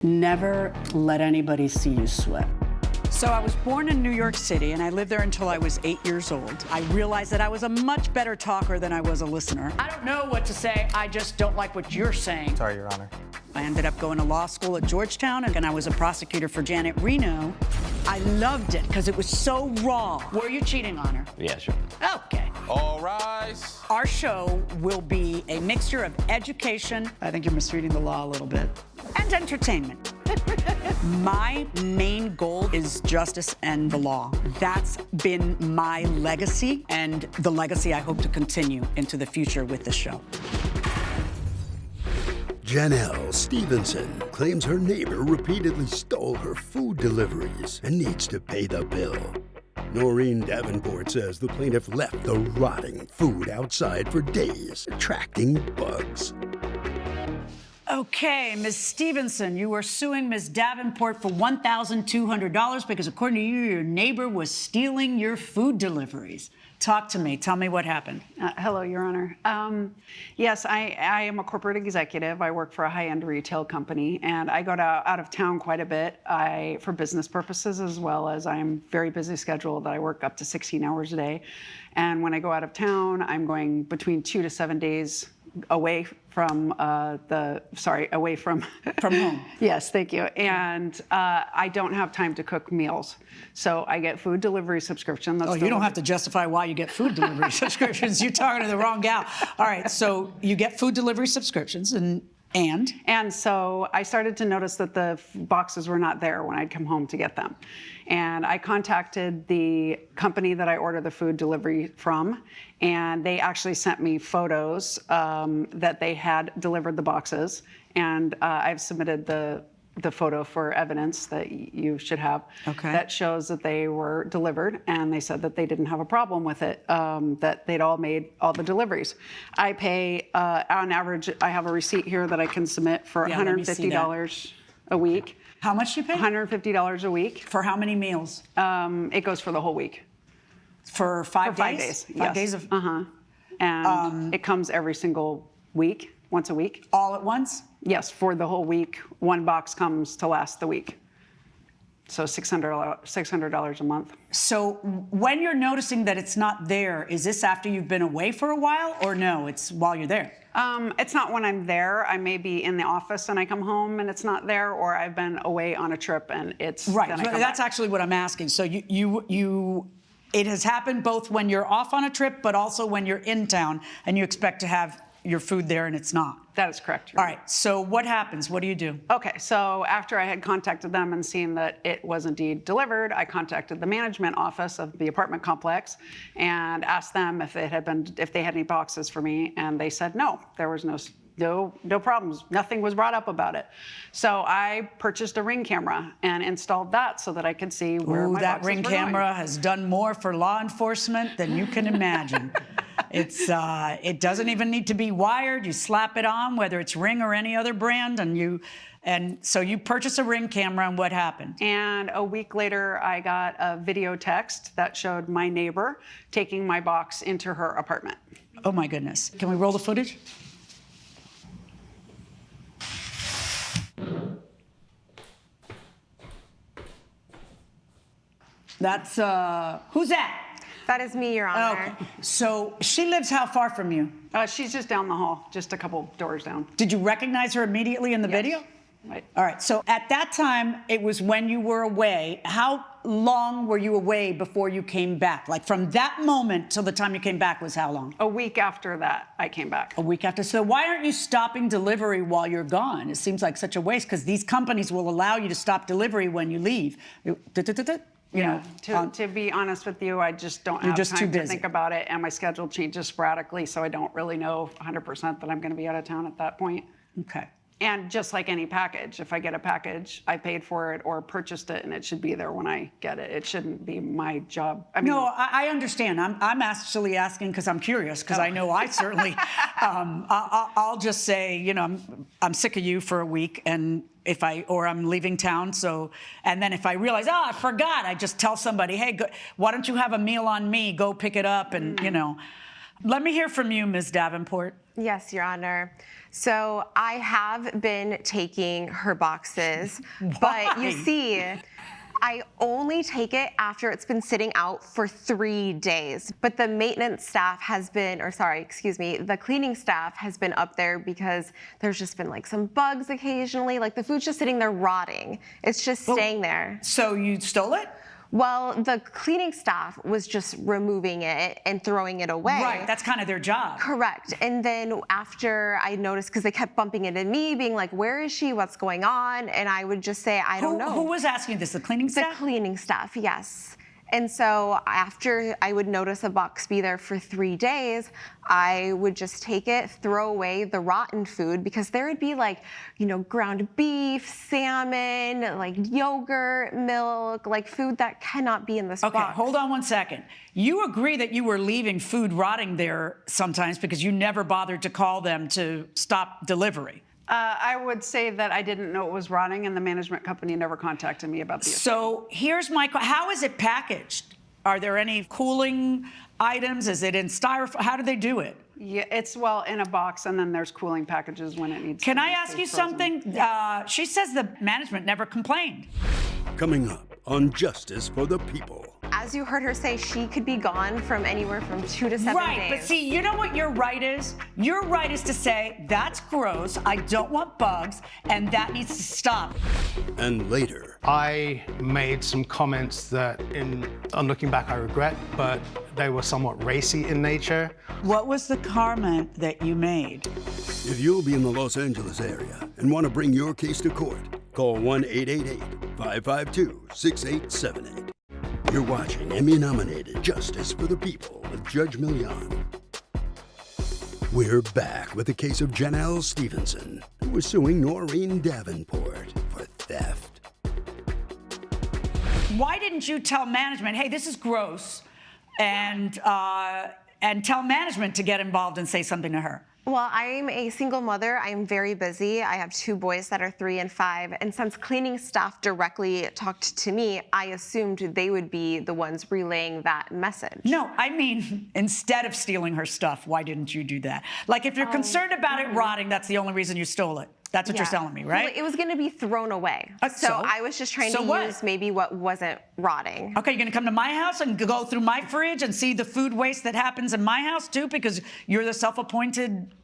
Never let anybody see you sweat. So I was born in New York City, and I lived there until I was 8 years old. I realized that I was a much better talker than I was a listener. I don't know what to say, I just don't like what you're saying. Sorry, Your Honor. I ended up going to law school at Georgetown, and I was a prosecutor for Janet Reno. I loved it because it was so raw. Were you cheating on her? Yeah, sure. Okay. All rise. Our show will be a mixture of education, I think you're misreading the law a little bit, and entertainment. My main goal is justice and the law. That's been my legacy, and the legacy I hope to continue into the future with the show. Janelle Stevenson claims her neighbor repeatedly stole her food deliveries and needs to pay the bill. Noreen Davenport says the plaintiff left the rotting food outside for days, attracting bugs. Okay, Ms. Stevenson, you are suing Ms. Davenport for $1,200 because, according to you, your neighbor was stealing your food deliveries. Talk to me. Tell me what happened. Hello, Your Honor. Yes, I am a corporate executive. I work for a high-end retail company, and I go out of town quite a bit for business purposes, as well as I'm very busy scheduled. I work up to 16 hours a day. And when I go out of town, I'm going between 2 to 7 days away from away from home. Yes, thank you. And I don't have time to cook meals, so I get food delivery subscription. That's you don't have to justify why you get food delivery subscriptions. You're talking to the wrong gal. All right, so you get food delivery subscriptions, and so I started to notice that the boxes were not there when I'd come home to get them. And I contacted the company that I order the food delivery from, and they actually sent me photos that they had delivered the boxes. And I've submitted the photo for evidence that you should have. Okay. That shows that they were delivered, and they said that they didn't have a problem with it, that they'd all made all the deliveries. I pay, on average, I have a receipt here that I can submit for $150 a week. How much do you pay? $150 a week. For how many meals? It goes for the whole week. For 5 days? 5 days, yes. 5 days of... And it comes every single week, once a week. All at once? Yes, for the whole week. One box comes to last the week. So $600 a month. So when you're noticing that it's not there, is this after you've been away for a while, or no, it's while you're there? It's not when I'm there. I may be in the office and I come home and it's not there, or I've been away on a trip and it's... Right, that's actually what I'm asking. So it has happened both when you're off on a trip, but also when you're in town and you expect to have your food there and it's not. That is correct. All right, so what happens? What do you do? Okay, so after I had contacted them and seen that it was indeed delivered, I contacted the management office of the apartment complex and asked them if they had any boxes for me, and they said no, there was no problems. Nothing was brought up about it. So I purchased a Ring camera and installed that so that I could see where my boxes were going. That Ring camera has done more for law enforcement than you can imagine. It doesn't even need to be wired. You slap it on, whether it's Ring or any other brand, and so you purchase a Ring camera, and what happened? And a week later, I got a video text that showed my neighbor taking my box into her apartment. Oh my goodness. Can we roll the footage? That's, who's that? That is me, Your Honor. Okay. So she lives how far from you? She's just down the hall, just a couple doors down. Did you recognize her immediately in the video? Right. All right. So at that time, it was when you were away. How long were you away before you came back? Like from that moment till the time you came back was how long? A week after that, I came back. A week after. So why aren't you stopping delivery while you're gone? It seems like such a waste because these companies will allow you to stop delivery when you leave. To be honest with you, I just don't have time to think about it, and my schedule changes sporadically, so I don't really know 100% that I'm going to be out of town at that point. Okay. And just like any package, if I get a package, I paid for it or purchased it, and it should be there when I get it. It shouldn't be my job. No, I understand. I'm actually asking because I'm curious, because I know I certainly, I'll just say, I'm sick of you for a week, and or I'm leaving town, and then if I realize, I forgot, I just tell somebody, hey, why don't you have a meal on me, go pick it up, and, Let me hear from you, Ms. Davenport. Yes, Your Honor. So I have been taking her boxes, but you see, I only take it after it's been sitting out for 3 days. But the maintenance staff has been, or sorry, excuse me, the cleaning staff has been up there because there's just been like some bugs occasionally. Like the food's just sitting there rotting. It's just staying there. So you stole it? Well, the cleaning staff was just removing it and throwing it away. Right, that's kind of their job. Correct. And then after I noticed, because they kept bumping into me, being like, where is she? What's going on? And I would just say, I don't know. Who was asking this, the cleaning staff? The cleaning staff, yes. And so after I would notice a box be there for 3 days, I would just take it, throw away the rotten food, because there would be like, you know, ground beef, salmon, like yogurt, milk, like food that cannot be in this box. Okay, hold on one second. You agree that you were leaving food rotting there sometimes because you never bothered to call them to stop delivery. I would say that I didn't know it was rotting, and the management company never contacted me about the issue. So here's my question. How is it packaged? Are there any cooling items? Is it in styrofoam? How do they do it? Yeah, it's, well, in a box, and then there's cooling packages when it needs to Can be I ask you frozen. something? She says the management never complained. Coming up on Justice for the People. As you heard her say, she could be gone from anywhere from 2 to 7 Right, days. but see, you know what your right is? Your right is to say, that's gross, I don't want bugs, and that needs to stop. And later, I made some comments that, on looking back, I regret, but they were somewhat racy in nature. What was the comment that you made? if you'll be in the Los Angeles area and want to bring your case to court, call 1-888-552-6878. You're watching Emmy-nominated Justice for the People with Judge Milian. We're back with the case of Janelle Stevenson, who was suing Noreen Davenport for theft. Why didn't you tell management, hey, this is gross, and tell management to get involved and say something to her? Well, I'm a single mother. I'm very busy. I have 2 boys that are 3 and 5. And since cleaning staff directly talked to me, I assumed they would be the ones relaying that message. No, I mean, instead of stealing her stuff, why didn't you do that? Like, if you're concerned about it rotting, that's the only reason you stole it. That's what you're telling me, right? Well, it was going to be thrown away. So I was just trying to use maybe what wasn't rotting. Okay, you're going to come to my house and go through my fridge and see the food waste that happens in my house, too, because you're the self-appointed...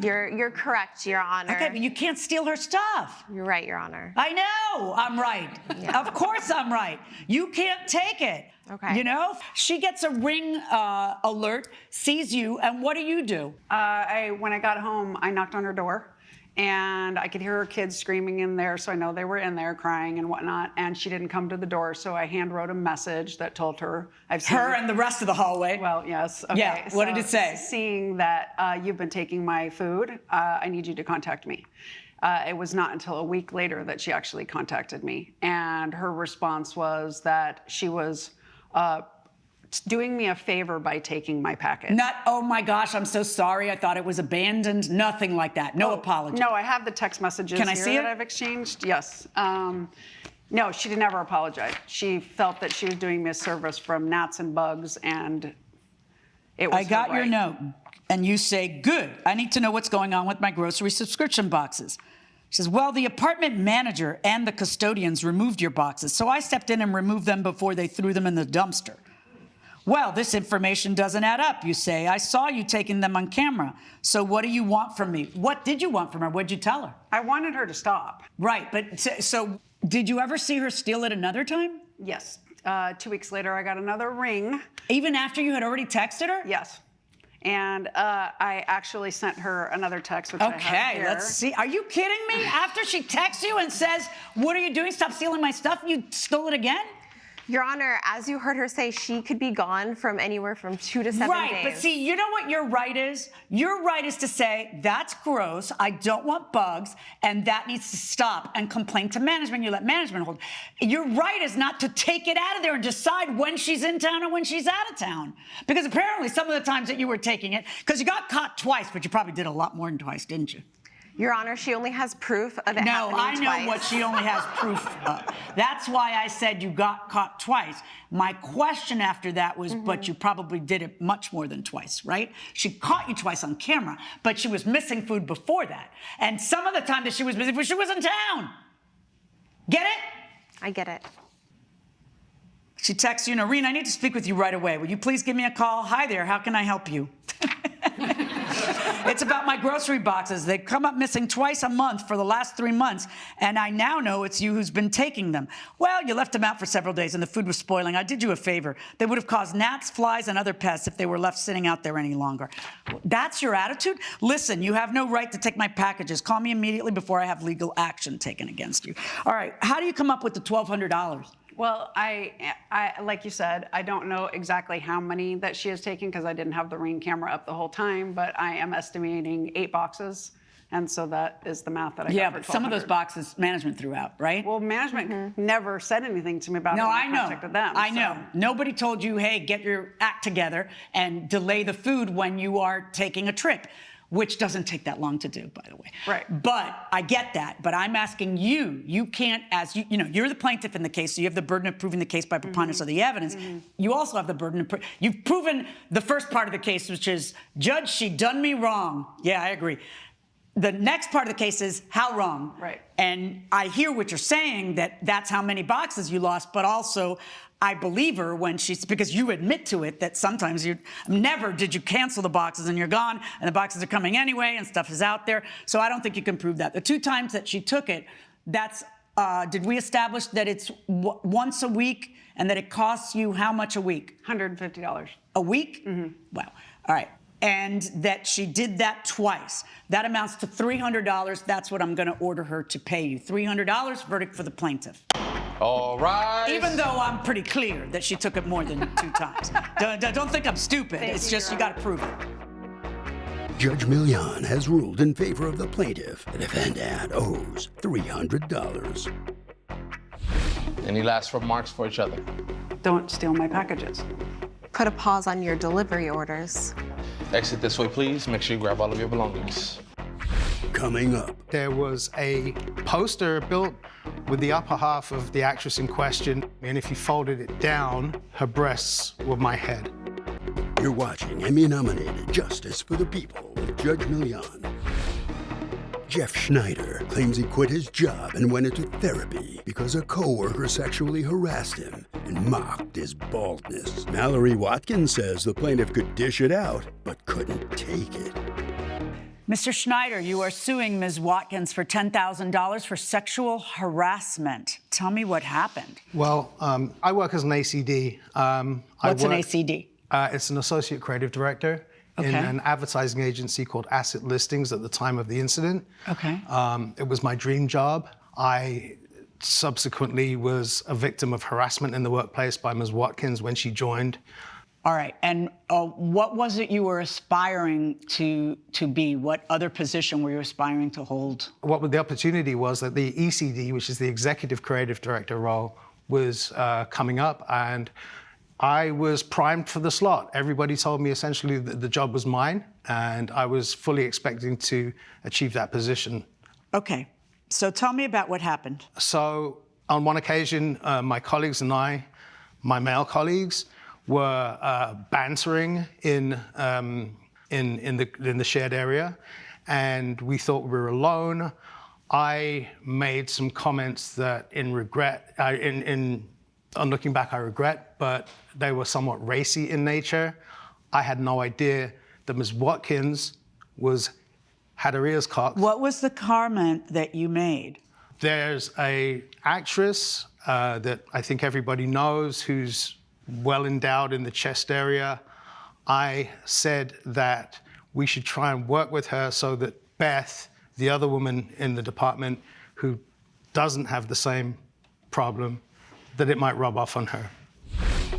You're correct, Your Honor. Okay, but you can't steal her stuff. You're right, Your Honor. I know I'm right. Yeah. Of course I'm right. You can't take it. Okay. You know? She gets a ring alert, sees you, and what do? When I got home, I knocked on her door, and I could hear her kids screaming in there, so I know they were in there crying and whatnot, and she didn't come to the door, so I hand wrote a message that told her I've seen Her and the rest of the hallway. Well, yes. Okay. Yeah, what did it say? Seeing that you've been taking my food, I need you to contact me. It was not until a week later that she actually contacted me, and her response was that she was doing me a favor by taking my package. Not, oh my gosh, I'm so sorry. I thought it was abandoned. Nothing like that. No apology. No, I have the text messages Can I here see that it? I've exchanged. Yes. No, she did never apologize. She felt that she was doing me a service from gnats and bugs, and it was I got her your right. note, and you say, good. I need to know what's going on with my grocery subscription boxes. She says, well, the apartment manager and the custodians removed your boxes, so I stepped in and removed them before they threw them in the dumpster. Well, this information doesn't add up, you say. I saw you taking them on camera. So what do you want from me? What did you want from her? What'd you tell her? I wanted her to stop. Right, but so did you ever see her steal it another time? Yes. 2 weeks later, I got another ring. Even after you had already texted her? Yes. And I actually sent her another text, which I have Okay, here. let's see. Are you kidding me? After she texts you and says, what are you doing? Stop stealing my stuff. You stole it again? Your Honor, as you heard her say, she could be gone from anywhere from 2 to 7 days. Right, but see, you know what your right is? Your right is to say, that's gross, I don't want bugs, and that needs to stop, and complain to management. You let management hold. Your right is not to take it out of there and decide when she's in town or when she's out of town. Because apparently some of the times that you were taking it, because you got caught twice, but you probably did a lot more than twice, didn't you? Your Honor, she only has proof of it No, I happening know twice. what she only has proof of. That's why I said you got caught twice. My question after that was, but you probably did it much more than twice, right? She caught you twice on camera, but she was missing food before that. And some of the time that she was missing food, she was in town. Get it? I get it. She texts you, Noreen, I need to speak with you right away. Will you please give me a call? Hi there, how can I help you? It's about my grocery boxes. They come up missing twice a month for the last 3 months, and I now know it's you who's been taking them. Well, you left them out for several days, and the food was spoiling. I did you a favor. They would have caused gnats, flies, and other pests if they were left sitting out there any longer. That's your attitude? Listen, you have no right to take my packages. Call me immediately before I have legal action taken against you. All right, how do you come up with the $1,200? Well, I like you said, I don't know exactly how many that she has taken because I didn't have the Ring camera up the whole time, but I am estimating 8 boxes. And so that is the math that I got for Yeah, but some of those $1,200. boxes management threw out, right? Well, management never said anything to me about it No, when I know. contacted them. I so- know. Nobody told you, hey, get your act together and delay the food when you are taking a trip, which doesn't take that long to do, by the way. Right. But I get that. But I'm asking you, you can't, as you know, you're the plaintiff in the case, so you have the burden of proving the case by preponderance of the evidence. You also have the burden of, you've proven the first part of the case, which is, Judge, she done me wrong. Yeah, I agree. The next part of the case is how wrong. Right. And I hear what you're saying, that that's how many boxes you lost, but also I believe her when she's, because you admit to it, that sometimes never did you cancel the boxes and you're gone and the boxes are coming anyway and stuff is out there. So I don't think you can prove that. The 2 times that she took it, that's, did we establish that it's once a week and that it costs you how much a week? $150. A week? Wow. All right. And that she did that twice. That amounts to $300. That's what I'm going to order her to pay you. $300, verdict for the plaintiff. All right. Even though I'm pretty clear that she took it more than 2 times. Don't think I'm stupid. It's just you got to prove it. Judge Milian has ruled in favor of the plaintiff. The defendant owes $300. Any last remarks for each other? Don't steal my packages. Put a pause on your delivery orders. Exit this way, please. Make sure you grab all of your belongings. Coming up, There was a poster built with the upper half of the actress in question, and if you folded it down, her breasts were my head. you're watching Emmy-nominated Justice for the People with Judge Milian. Jeff Schneider claims he quit his job and went into therapy because a coworker sexually harassed him and mocked his baldness. Mallory Watkins says the plaintiff could dish it out, but couldn't take it. Mr. Schneider, you are suing Ms. Watkins for $10,000 for sexual harassment. Tell me what happened. Well, I work as an ACD. What's an ACD? It's an associate creative director in Okay. an advertising agency called Asset Listings at the time of the incident. Okay. It was my dream job. I subsequently was a victim of harassment in the workplace by Ms. Watkins when she joined. All right. And what was it you were aspiring to be? What other position were you aspiring to hold? What the opportunity was that the ECD, which is the executive creative director role, was coming up, and I was primed for the slot. Everybody told me essentially that the job was mine, and I was fully expecting to achieve that position. Okay. So tell me about what happened. So on one occasion, my colleagues and I, my male colleagues, were bantering in the shared area, and we thought we were alone. I made some comments that, on looking back, I regret, but they were somewhat racy in nature. I had no idea that Ms. Watkins had her ears cocked. What was the comment that you made? There's an actress that I think everybody knows who's well endowed in the chest area. I said that we should try and work with her so that Beth, the other woman in the department who doesn't have the same problem, that it might rub off on her.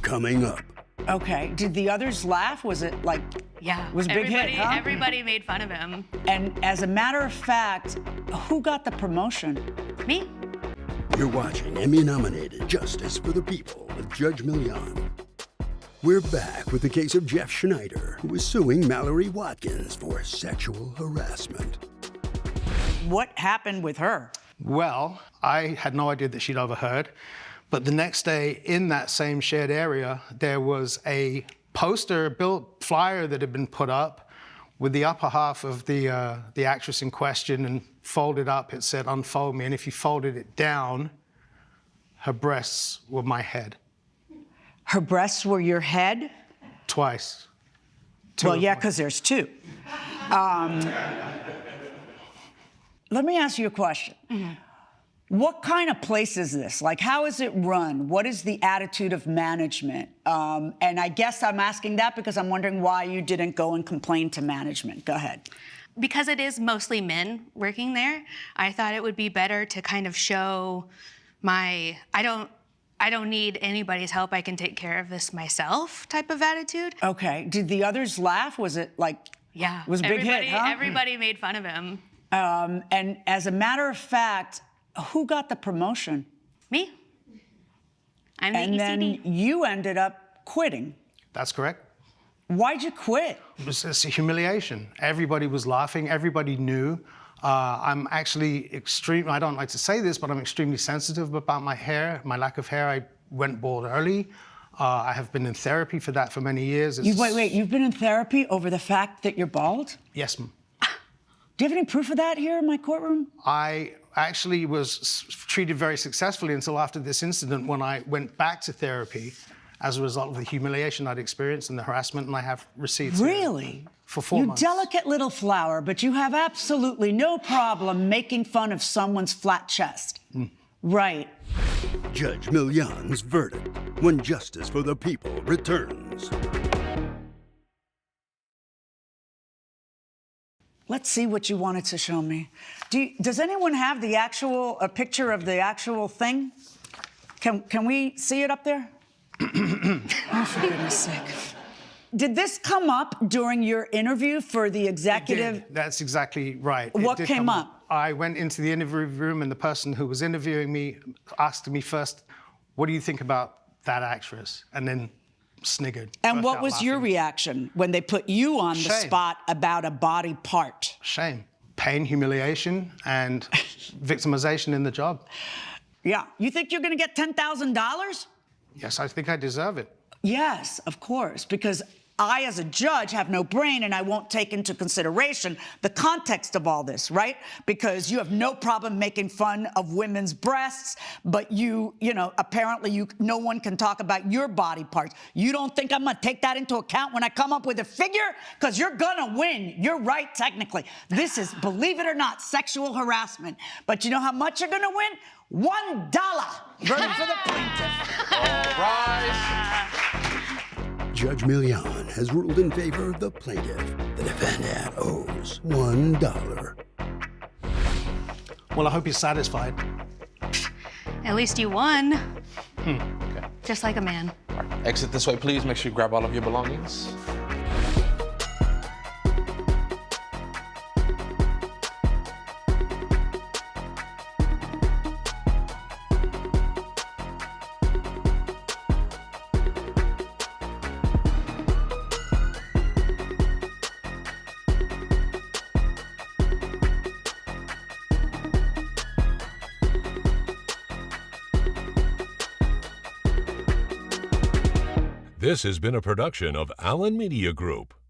Coming up, Okay. Did the others laugh? Was it like, Yeah. was a big hit, huh? Everybody made fun of him. And as a matter of fact, who got the promotion? Me? you're watching Emmy-nominated Justice for the People with Judge Milian. We're back with the case of Jeff Schneider, who is suing Mallory Watkins for sexual harassment. What happened with her? Well, I had no idea that she'd overheard, but the next day in that same shared area, there was a poster, built flyer that had been put up with the upper half of the actress in question, and folded up, it said, "Unfold me." And if you folded it down, her breasts were my head. Her breasts were your head? Twice. Two Well, of yeah, my- because there's two. Let me ask you a question. What kind of place is this? Like, how is it run? What is the attitude of management? And I guess I'm asking that because I'm wondering why you didn't go and complain to management. Go ahead. Because it is mostly men working there, I thought it would be better to kind of show my, I don't need anybody's help, I can take care of this myself type of attitude. Okay. Did the others laugh? Was it like, Yeah. it was a big hit, huh? Everybody made fun of him. And as a matter of fact, who got the promotion? Me. I'm the And ECD. then you ended up quitting. That's correct. Why'd you quit? It's a humiliation. Everybody was laughing. Everybody knew. I'm actually I don't like to say this, but I'm extremely sensitive about my hair, my lack of hair. I went bald early. I have been in therapy for that for many years. Wait, you've been in therapy over the fact that you're bald? Yes, ma'am. Do you have any proof of that here in my courtroom? I actually was treated very successfully until after this incident, when I went back to therapy as a result of the humiliation I'd experienced and the harassment, and I have receipts. Really? For 4 months. You delicate little flower, but you have absolutely no problem making fun of someone's flat chest. Right. Judge Milian's verdict when justice for the people returns. Let's see what you wanted to show me. Does anyone have a picture of the actual thing? Can we see it up there? Oh, for goodness sake. Did this come up during your interview for the executive? It did. That's exactly right. It What did came come up? I went into the interview room, and the person who was interviewing me asked me first, "What do you think about that actress?" And then sniggered. And burst what out was your laughing. reaction when they put you on the Shame. spot about a body part? Shame, pain, humiliation, and victimization in the job. Yeah. You think you're going to get $10,000? Yes, I think I deserve it. Yes, of course, because I, as a judge, have no brain, and I won't take into consideration the context of all this, right? Because you have no problem making fun of women's breasts, but apparently no one can talk about your body parts. You don't think I'm gonna take that into account when I come up with a figure? Because you're gonna win. You're right, technically. This is, believe it or not, sexual harassment. But you know how much you're gonna win? $1. Verdict for the plaintiff. All rise. Judge Milian has ruled in favor of the plaintiff. The defendant owes $1. Well, I hope you're satisfied. At least you won. Okay. Just like a man. All right. Exit this way, please. Make sure you grab all of your belongings. This has been a production of Allen Media Group.